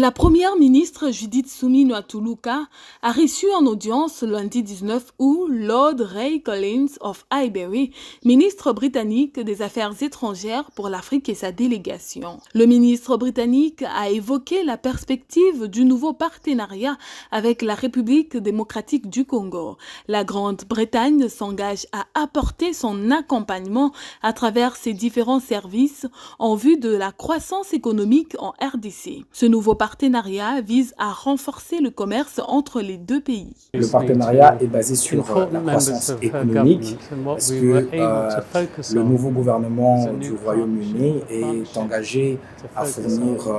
La première ministre Judith Suminwa Tuluka a reçu en audience lundi 19 août Lord Ray Collins of Highbury, ministre britannique des Affaires étrangères pour l'Afrique et sa délégation. Le ministre britannique a évoqué la perspective du nouveau partenariat avec la République démocratique du Congo. La Grande-Bretagne s'engage à apporter son accompagnement à travers ses différents services en vue de la croissance économique en RDC. Ce nouveau partenariat vise à renforcer le commerce entre les deux pays. Le partenariat est basé sur la croissance économique parce que le nouveau gouvernement du Royaume-Uni est engagé à fournir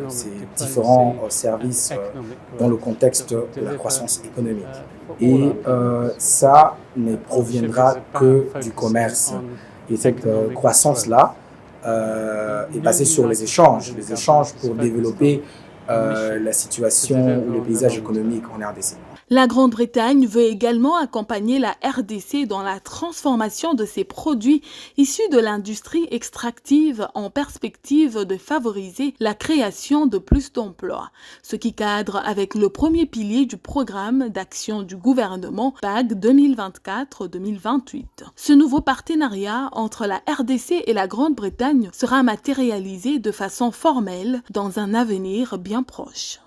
ces différents services dans le contexte de la croissance économique. Et ça ne proviendra que du commerce. Et cette croissance-là est basée sur les échanges pour développer la situation ou le paysage économique en RDC. La Grande-Bretagne veut également accompagner la RDC dans la transformation de ses produits issus de l'industrie extractive en perspective de favoriser la création de plus d'emplois, ce qui cadre avec le premier pilier du programme d'action du gouvernement PAG 2024-2028. Ce nouveau partenariat entre la RDC et la Grande-Bretagne sera matérialisé de façon formelle dans un avenir bien proche.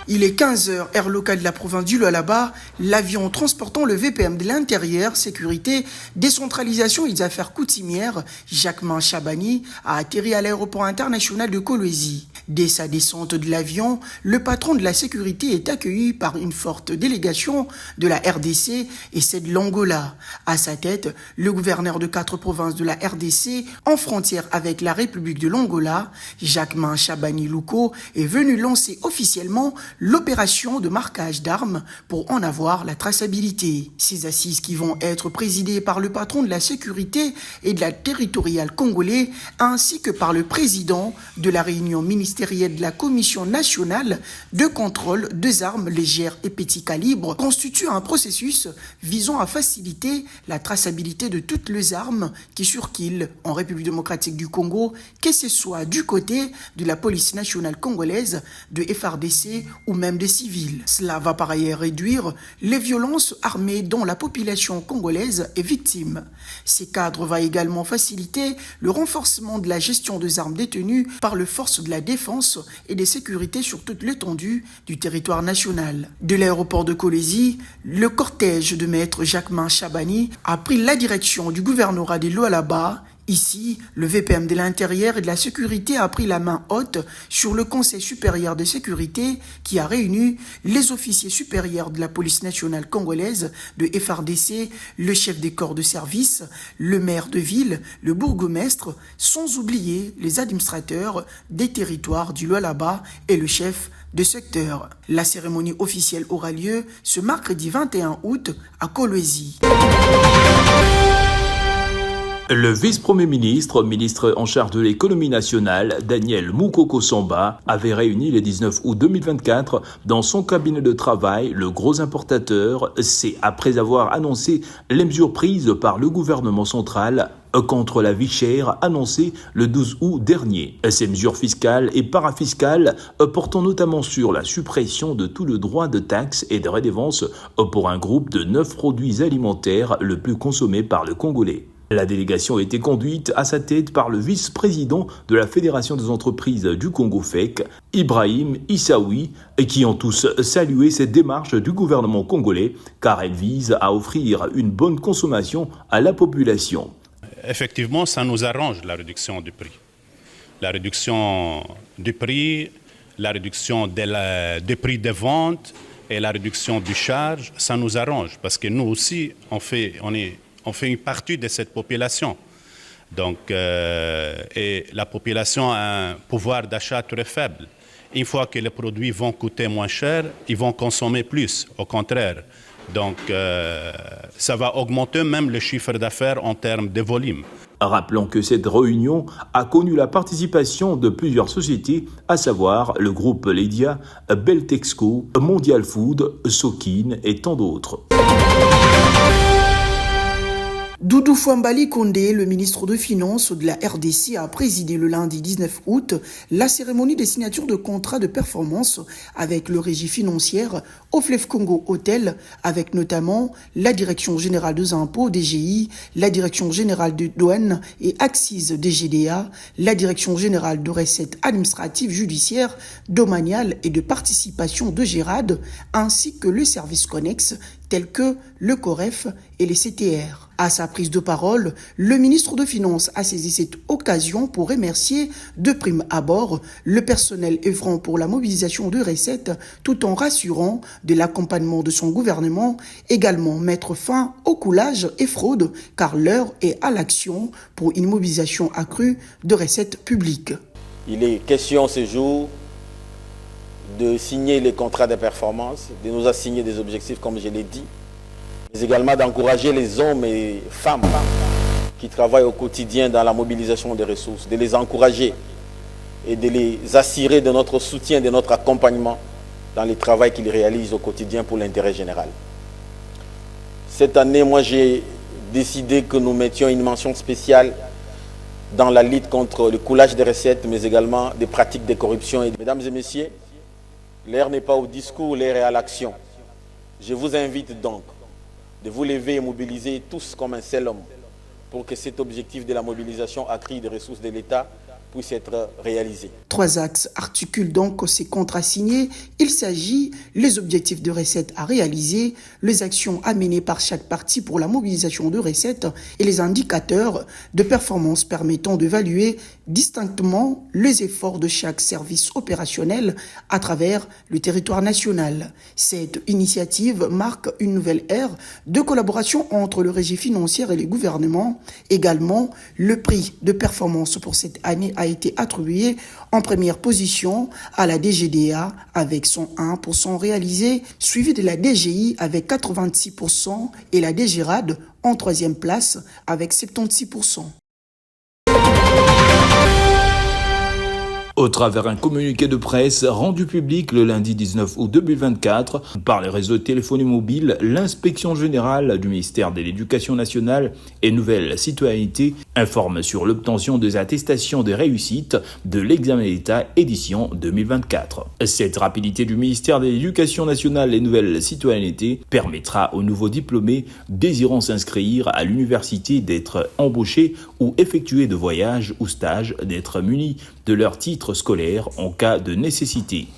Il est 15h, air local de la province du Lualaba. L'avion transportant le VPM de l'Intérieur, Sécurité, Décentralisation et des Affaires coutumières, Jacquemin Chabani, a atterri à l'aéroport international de Kolwezi. Dès sa descente de l'avion, le patron de la sécurité est accueilli par une forte délégation de la RDC et celle de l'Angola. À sa tête, le gouverneur de 4 provinces de la RDC, en frontière avec la République de l'Angola, Jacquemin Chabani Luko, est venu lancer officiellement l'opération de marquage d'armes pour en avoir la traçabilité. Ces assises qui vont être présidées par le patron de la sécurité et de la territoriale congolais ainsi que par le président de la réunion ministérielle de la Commission nationale de contrôle des armes légères et petits calibres constituent un processus visant à faciliter la traçabilité de toutes les armes qui circulent en République démocratique du Congo, que ce soit du côté de la police nationale congolaise, de FARDC ou même des civils. Cela va par ailleurs réduire les violences armées dont la population congolaise est victime. Ces cadres vont également faciliter le renforcement de la gestion des armes détenues par les forces de la défense et de sécurité sur toute l'étendue du territoire national. De l'aéroport de Kolwezi, le cortège de maître Jacquemin Chabani a pris la direction du gouvernorat de Lualaba. Ici, le VPM de l'Intérieur et de la Sécurité a pris la main haute sur le Conseil supérieur de sécurité qui a réuni les officiers supérieurs de la police nationale congolaise, de FARDC, le chef des corps de service, le maire de ville, le bourgmestre, sans oublier les administrateurs des territoires du Lualaba et le chef de secteur. La cérémonie officielle aura lieu ce mercredi 21 août à Kolwezi. Le vice-premier ministre, ministre en charge de l'économie nationale, Daniel Mukoko Samba, avait réuni le 19 août 2024 dans son cabinet de travail le gros importateur. C'est après avoir annoncé les mesures prises par le gouvernement central contre la vie chère annoncée le 12 août dernier. Ces mesures fiscales et parafiscales portant notamment sur la suppression de tout le droit de taxes et de redevance pour un groupe de 9 produits alimentaires le plus consommé par le Congolais. La délégation a été conduite à sa tête par le vice-président de la Fédération des entreprises du Congo FEC, Ibrahim Issaoui, qui ont tous salué cette démarche du gouvernement congolais car elle vise à offrir une bonne consommation à la population. Effectivement, ça nous arrange la réduction du prix. La réduction du prix, la réduction des prix de vente et la réduction du charge, ça nous arrange parce que nous aussi, on fait une partie de cette population. Donc, et la population a un pouvoir d'achat très faible. Une fois que les produits vont coûter moins cher, ils vont consommer plus, au contraire. Donc, ça va augmenter même le chiffre d'affaires en termes de volume. Rappelons que cette réunion a connu la participation de plusieurs sociétés, à savoir le groupe Ledia, Beltexco, Mondial Food, Sokin et tant d'autres. Doudou Fouambali Condé, le ministre de Finances de la RDC, a présidé le lundi 19 août la cérémonie des signatures de contrats de performance avec le régie financière au Fleuve Congo Hôtel, avec notamment la Direction Générale des Impôts, DGI, la Direction Générale de Douane et Axis DGDA, la Direction Générale de Recettes Administratives, Judiciaires, Domaniales et de Participation de Gérard, ainsi que le service connexe tels que le COREF et les CTR. À sa prise de parole, le ministre de Finances a saisi cette occasion pour remercier de prime abord le personnel œuvrant pour la mobilisation de recettes tout en rassurant de l'accompagnement de son gouvernement, également mettre fin au coulage et fraude car l'heure est à l'action pour une mobilisation accrue de recettes publiques. Il est question ce jour de signer les contrats de performance, de nous assigner des objectifs comme je l'ai dit, mais également d'encourager les hommes et femmes qui travaillent au quotidien dans la mobilisation des ressources, de les encourager et de les assurer de notre soutien, de notre accompagnement dans le travail qu'ils réalisent au quotidien pour l'intérêt général. Cette année, moi j'ai décidé que nous mettions une mention spéciale dans la lutte contre le coulage des recettes, mais également des pratiques de corruption. Et mesdames et messieurs, l'heure n'est pas au discours, l'heure est à l'action. Je vous invite donc de vous lever et mobiliser tous comme un seul homme pour que cet objectif de la mobilisation accrue des ressources de l'État puisse être réalisé. 3 axes articulent donc ces contrats signés. Il s'agit les objectifs de recettes à réaliser, les actions à mener par chaque partie pour la mobilisation de recettes et les indicateurs de performance permettant d'évaluer distinctement les efforts de chaque service opérationnel à travers le territoire national. Cette initiative marque une nouvelle ère de collaboration entre le régie financier et les gouvernements. Également, le prix de performance pour cette année a été attribué en première position à la DGDA avec 101% réalisé, suivi de la DGI avec 86% et la DGRAD en troisième place avec 76%. Au travers un communiqué de presse rendu public le lundi 19 août 2024 par les réseaux de téléphonie mobile, l'inspection générale du ministère de l'Éducation nationale et Nouvelle Citoyenneté informe sur l'obtention des attestations de réussite de l'examen d'État édition 2024. Cette rapidité du ministère de l'Éducation nationale et Nouvelle Citoyenneté permettra aux nouveaux diplômés désirant s'inscrire à l'université d'être embauchés ou effectuer de voyages ou stages d'être munis de leur titre scolaire en cas de nécessité.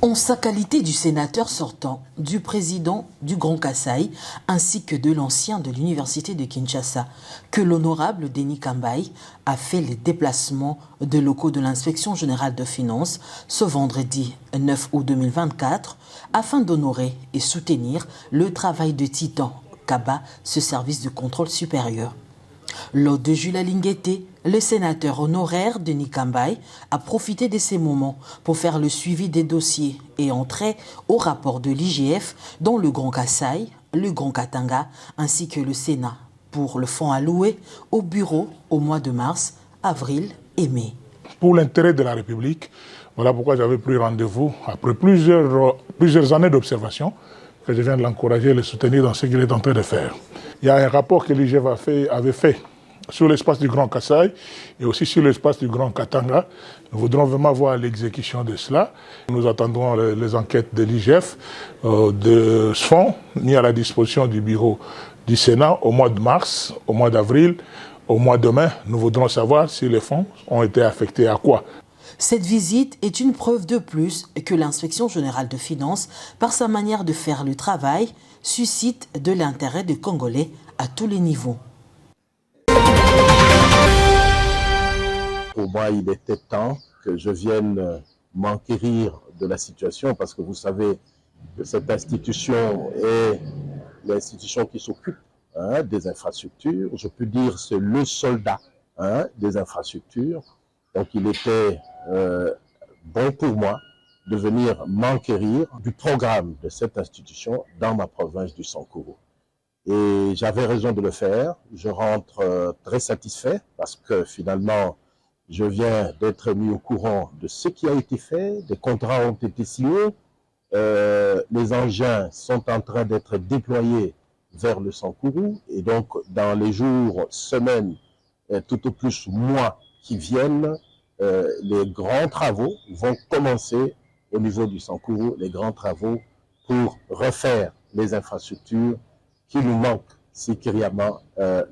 En sa qualité du sénateur sortant, du président du Grand Kasaï, ainsi que de l'ancien de l'université de Kinshasa, que l'honorable Denis Kambaï a fait les déplacements de locaux de l'inspection générale de finances ce vendredi 9 août 2024 afin d'honorer et soutenir le travail de Titan Kaba, ce service de contrôle supérieur. Lors de Jules Lingueté, le sénateur honoraire Denis Kambaï a profité de ces moments pour faire le suivi des dossiers et entrer au rapport de l'IGF dans le Grand Kasaï, le Grand Katanga ainsi que le Sénat pour le fonds alloué au bureau au mois de mars, avril et mai. Pour l'intérêt de la République, voilà pourquoi j'avais pris rendez-vous après plusieurs années d'observation que je viens de l'encourager et le soutenir dans ce qu'il est en train de faire. Il y a un rapport que l'IGF avait fait sur l'espace du Grand Kasaï et aussi sur l'espace du Grand Katanga. Nous voudrons vraiment voir l'exécution de cela. Nous attendons les enquêtes de l'IGF, de ce fonds mis à la disposition du bureau du Sénat au mois de mars, au mois d'avril, au mois de mai. Nous voudrons savoir si les fonds ont été affectés à quoi. Cette visite est une preuve de plus que l'inspection générale de finances, par sa manière de faire le travail, suscite de l'intérêt des Congolais à tous les niveaux. Pour moi, il était temps que je vienne m'enquérir de la situation parce que vous savez que cette institution est l'institution qui s'occupe des infrastructures. Je peux dire c'est le soldat des infrastructures. Donc il était bon pour moi de venir m'enquérir du programme de cette institution dans ma province du Sankuru. Et j'avais raison de le faire. Je rentre très satisfait parce que finalement, je viens d'être mis au courant de ce qui a été fait, des contrats ont été signés les engins sont en train d'être déployés vers le Sankourou et donc dans les jours, semaines, tout au plus mois qui viennent, les grands travaux vont commencer au niveau du Sankourou, les grands travaux pour refaire les infrastructures qui nous manquent si criamment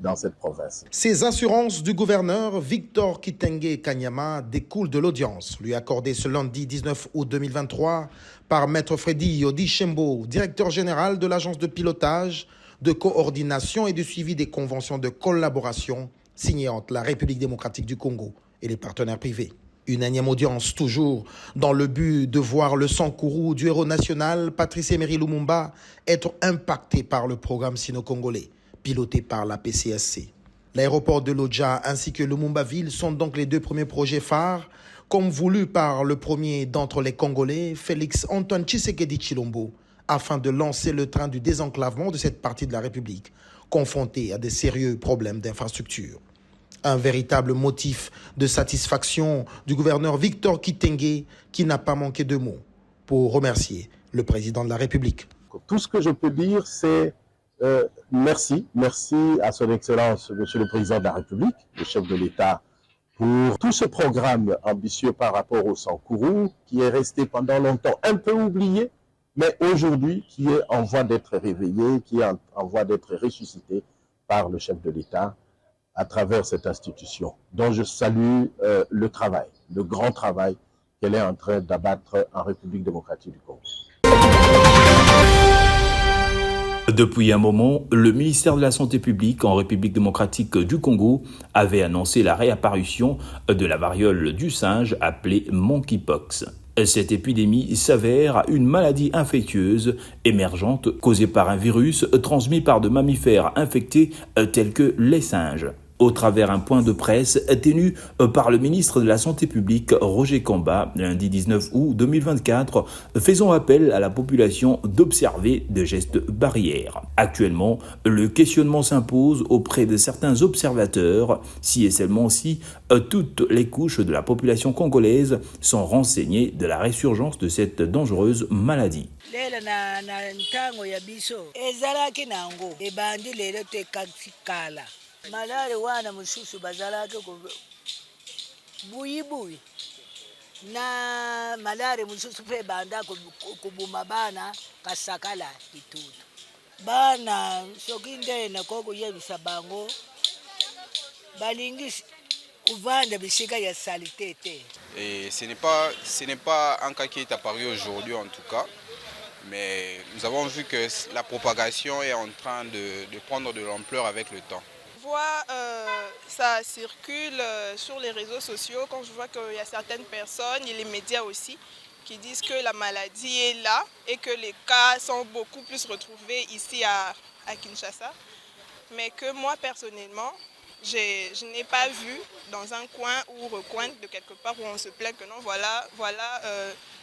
dans cette province. Ces assurances du gouverneur Victor Kitenge Kanyama découlent de l'audience lui accordée ce lundi 19 août 2023 par Maître Freddy Yodi Shembo, directeur général de l'agence de pilotage, de coordination et de suivi des conventions de collaboration signées entre la République démocratique du Congo et les partenaires privés. Une énième audience toujours dans le but de voir le Sankourou du héros national Patrice Emery Lumumba être impacté par le programme sino-congolais piloté par la PCSC. L'aéroport de Lodja ainsi que Lumumba-Ville sont donc les deux premiers projets phares comme voulu par le premier d'entre les Congolais, Félix Antoine Tshisekedi Tshilombo, afin de lancer le train du désenclavement de cette partie de la République confrontée à des sérieux problèmes d'infrastructure. Un véritable motif de satisfaction du gouverneur Victor Kitenge qui n'a pas manqué de mots pour remercier le président de la République. Tout ce que je peux dire, c'est merci à son Excellence, Monsieur le Président de la République, le chef de l'État, pour tout ce programme ambitieux par rapport au Sankourou, qui est resté pendant longtemps un peu oublié, mais aujourd'hui qui est en voie d'être réveillé, qui est en voie d'être ressuscité par le chef de l'État à travers cette institution, dont je salue le travail, le grand travail qu'elle est en train d'abattre en République démocratique du Congo. Depuis un moment, le ministère de la Santé publique en République démocratique du Congo avait annoncé la réapparition de la variole du singe appelée monkeypox. Cette épidémie s'avère une maladie infectieuse émergente causée par un virus transmis par de mammifères infectés tels que les singes. Au travers un point de presse tenu par le ministre de la Santé publique Roger Kamba, lundi 19 août 2024, faisant appel à la population d'observer des gestes barrières. Actuellement, le questionnement s'impose auprès de certains observateurs, si et seulement si toutes les couches de la population congolaise sont renseignées de la résurgence de cette dangereuse maladie. Malari wana mususu bazalake buyi na malari mususu pe banda kubuma bana kasakala itutu bana sokinde na koko yebisa bango balingi uvanda bisika ya salité. Et ce n'est pas un cas qui est apparu aujourd'hui en tout cas, mais nous avons vu que la propagation est en train de prendre de l'ampleur avec le temps. Ça circule sur les réseaux sociaux quand je vois qu'il y a certaines personnes et les médias aussi qui disent que la maladie est là et que les cas sont beaucoup plus retrouvés ici à Kinshasa. Mais que moi personnellement, je n'ai pas vu dans un coin ou recoin de quelque part où on se plaint que non,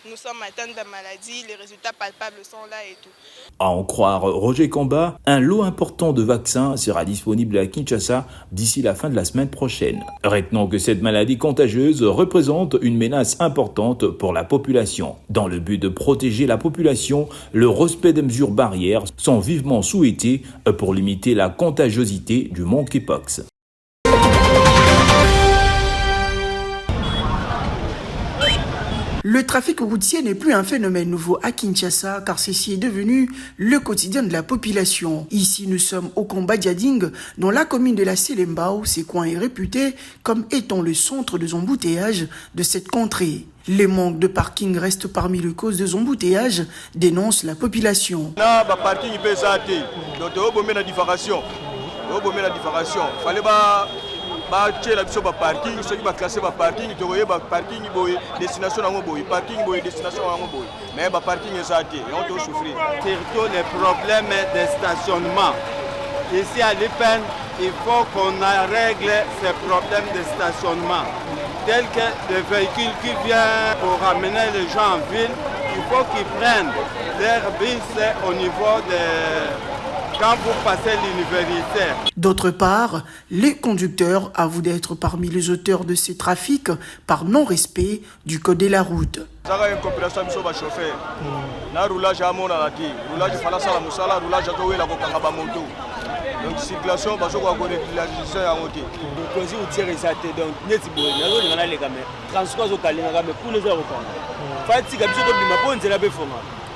nous sommes atteints de la maladie, les résultats palpables sont là et tout. À en croire Roger Kamba, un lot important de vaccins sera disponible à Kinshasa d'ici la fin de la semaine prochaine. Retenons que cette maladie contagieuse représente une menace importante pour la population. Dans le but de protéger la population, le respect des mesures barrières sont vivement souhaités pour limiter la contagiosité du monkeypox. Le trafic routier n'est plus un phénomène nouveau à Kinshasa car ceci est devenu le quotidien de la population. Ici, nous sommes au combat Diading, dans la commune de la Selembao. Ce coin est réputé comme étant le centre des embouteillages de cette contrée. Les manques de parking restent parmi les causes des embouteillages, dénonce la population. Parking peut s'arrêter. Donc, on la différenciation. Fallait chez la biso parking, ceux qui va classer parking, tu voyais parking destination parking destination mais parking est arrêté et on doit souffrir. Surtout les problèmes de stationnement. Ici à l'IPEN, il faut qu'on règle ces problèmes de stationnement. Tels que les véhicules qui viennent pour ramener les gens en ville, il faut qu'ils prennent leur bus au niveau quand vous passez l'université. D'autre part, les conducteurs avouent d'être parmi les auteurs de ces trafics par non-respect du code de la route. Donc circulation parce qu'on connaît la gestion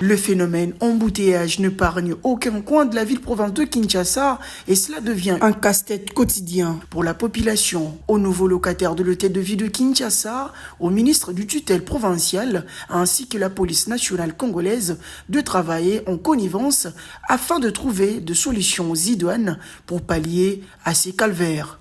Le phénomène embouteillage ne n'épargne aucun coin de la ville-province de Kinshasa et cela devient un casse-tête quotidien pour la population. Au nouveau locataire de l'hôtel de ville de Kinshasa, au ministre du tutelle provincial ainsi que la police nationale congolaise de travailler en connivence afin de trouver des solutions idoines pour pallier à ces calvaires.